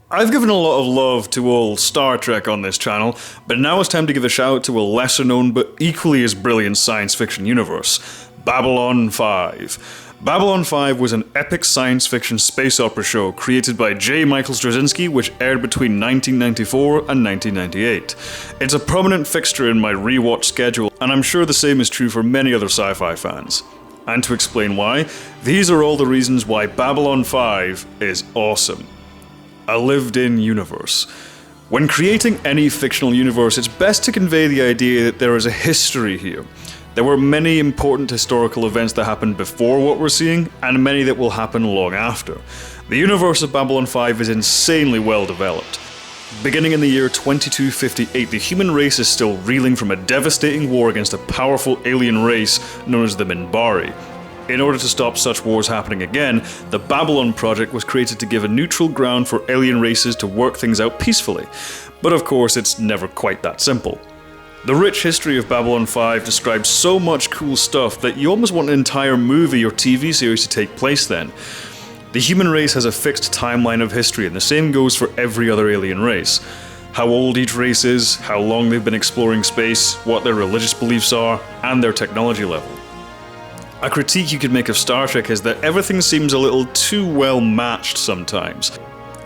I've given a lot of love to old Star Trek on this channel, but now it's time to give a shout out to a lesser known but equally as brilliant science fiction universe, Babylon 5. Babylon 5 was an epic science fiction space opera show created by J. Michael Straczynski, which aired between 1994 and 1998. It's a prominent fixture in my rewatch schedule, and I'm sure the same is true for many other sci-fi fans. And to explain why, these are all the reasons why Babylon 5 is awesome. A lived-in universe. When creating any fictional universe, it's best to convey the idea that there is a history here. There were many important historical events that happened before what we're seeing, and many that will happen long after. The universe of Babylon 5 is insanely well developed. Beginning in the year 2258, the human race is still reeling from a devastating war against a powerful alien race known as the Minbari. In order to stop such wars happening again, the Babylon Project was created to give a neutral ground for alien races to work things out peacefully. But of course, it's never quite that simple. The rich history of Babylon 5 describes so much cool stuff that you almost want an entire movie or TV series to take place then. The human race has a fixed timeline of history, and the same goes for every other alien race. How old each race is, how long they've been exploring space, what their religious beliefs are, and their technology level. A critique you could make of Star Trek is that everything seems a little too well matched sometimes.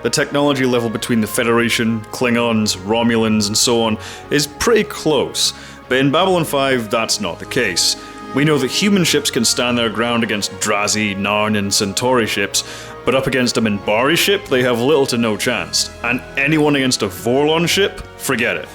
The technology level between the Federation, Klingons, Romulans, and so on is pretty close, but in Babylon 5 that's not the case. We know that human ships can stand their ground against Drazi, Narn, and Centauri ships, but up against a Minbari ship they have little to no chance, and anyone against a Vorlon ship, forget it.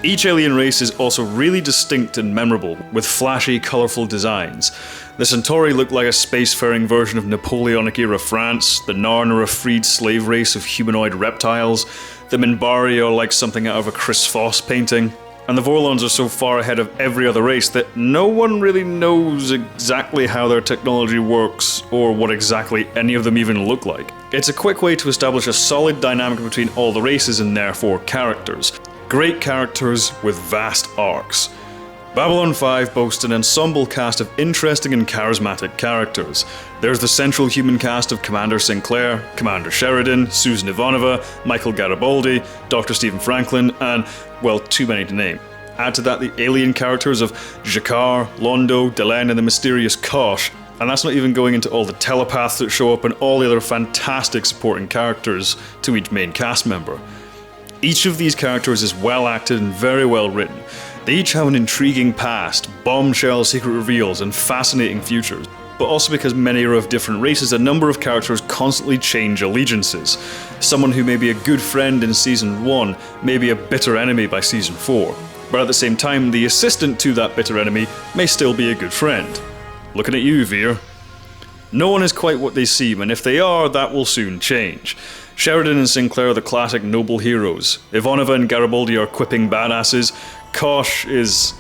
Each alien race is also really distinct and memorable, with flashy, colourful designs. The Centauri look like a spacefaring version of Napoleonic-era France, the Narn are a freed slave race of humanoid reptiles, the Minbari are like something out of a Chris Foss painting, and the Vorlons are so far ahead of every other race that no one really knows exactly how their technology works, or what exactly any of them even look like. It's a quick way to establish a solid dynamic between all the races and therefore characters. Great characters with vast arcs. Babylon 5 boasts an ensemble cast of interesting and charismatic characters. There's the central human cast of Commander Sinclair, Commander Sheridan, Susan Ivanova, Michael Garibaldi, Dr. Stephen Franklin, and, well, too many to name. Add to that the alien characters of Jakar, Londo, Delenn, and the mysterious Kosh, and that's not even going into all the telepaths that show up and all the other fantastic supporting characters to each main cast member. Each of these characters is well acted and very well written. They each have an intriguing past, bombshell secret reveals, and fascinating futures. But also because many are of different races, a number of characters constantly change allegiances. Someone who may be a good friend in Season 1 may be a bitter enemy by Season 4. But at the same time, the assistant to that bitter enemy may still be a good friend. Looking at you, Veer. No one is quite what they seem, and if they are, that will soon change. Sheridan and Sinclair are the classic noble heroes. Ivanova and Garibaldi are quipping badasses. Kosh is...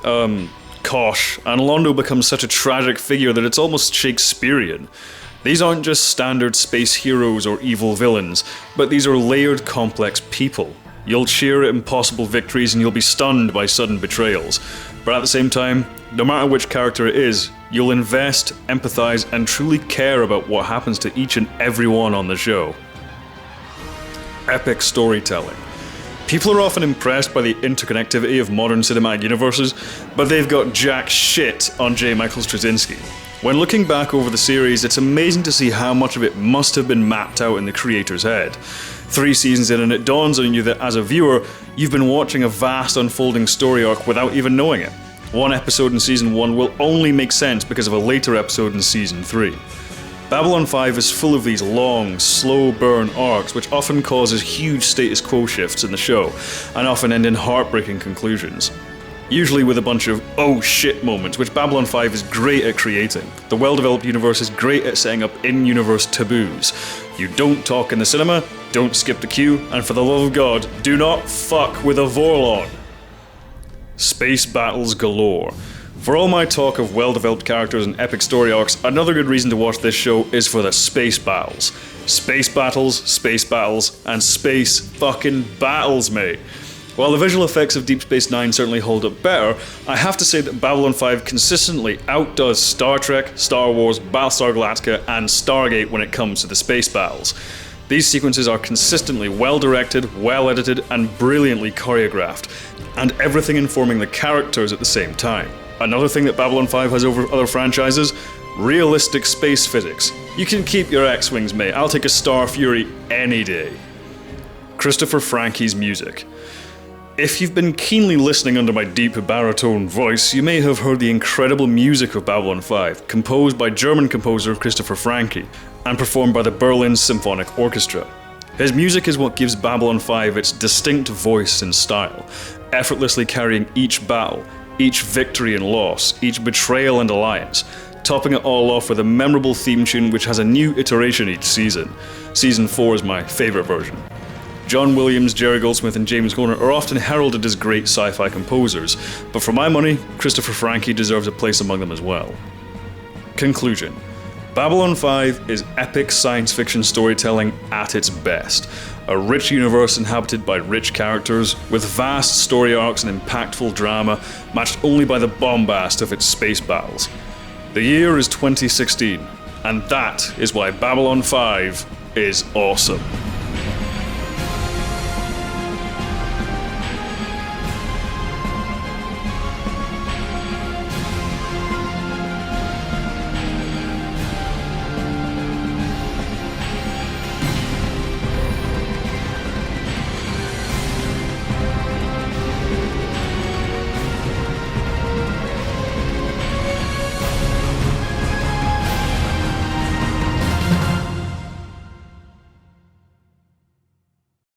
Kosh. And Londo becomes such a tragic figure that it's almost Shakespearean. These aren't just standard space heroes or evil villains, but these are layered, complex people. You'll cheer at impossible victories and you'll be stunned by sudden betrayals. But at the same time, no matter which character it is, you'll invest, empathize, and truly care about what happens to each and every one on the show. Epic storytelling. People are often impressed by the interconnectivity of modern cinematic universes, but they've got jack shit on J. Michael Straczynski. When looking back over the series, it's amazing to see how much of it must have been mapped out in the creator's head. 3 seasons in and it dawns on you that as a viewer, you've been watching a vast unfolding story arc without even knowing it. One episode in Season 1 will only make sense because of a later episode in Season 3. Babylon 5 is full of these long, slow burn arcs which often causes huge status quo shifts in the show, and often end in heartbreaking conclusions. Usually with a bunch of oh shit moments, which Babylon 5 is great at creating. The well-developed universe is great at setting up in-universe taboos. You don't talk in the cinema, don't skip the queue, and for the love of God, do not fuck with a Vorlon. Space battles galore. For all my talk of well-developed characters and epic story arcs, another good reason to watch this show is for the space battles. Space battles, and space fucking battles, mate. While the visual effects of Deep Space Nine certainly hold up better, I have to say that Babylon 5 consistently outdoes Star Trek, Star Wars, Battlestar Galactica, and Stargate when it comes to the space battles. These sequences are consistently well-directed, well-edited, and brilliantly choreographed, and everything informing the characters at the same time. Another thing that Babylon 5 has over other franchises? Realistic space physics. You can keep your X-Wings, mate. I'll take a Star Fury any day. Christopher Frankie's music. If you've been keenly listening under my deep baritone voice, you may have heard the incredible music of Babylon 5, composed by German composer Christopher Frankie, and performed by the Berlin Symphonic Orchestra. His music is what gives Babylon 5 its distinct voice and style, effortlessly carrying each battle, each victory and loss, each betrayal and alliance, topping it all off with a memorable theme tune which has a new iteration each season. Season 4 is my favourite version. John Williams, Jerry Goldsmith, and James Horner are often heralded as great sci-fi composers, but for my money, Christopher Frankie deserves a place among them as well. Conclusion. Babylon 5 is epic science fiction storytelling at its best. A rich universe inhabited by rich characters, with vast story arcs and impactful drama, matched only by the bombast of its space battles. The year is 2016, and that is why Babylon 5 is awesome.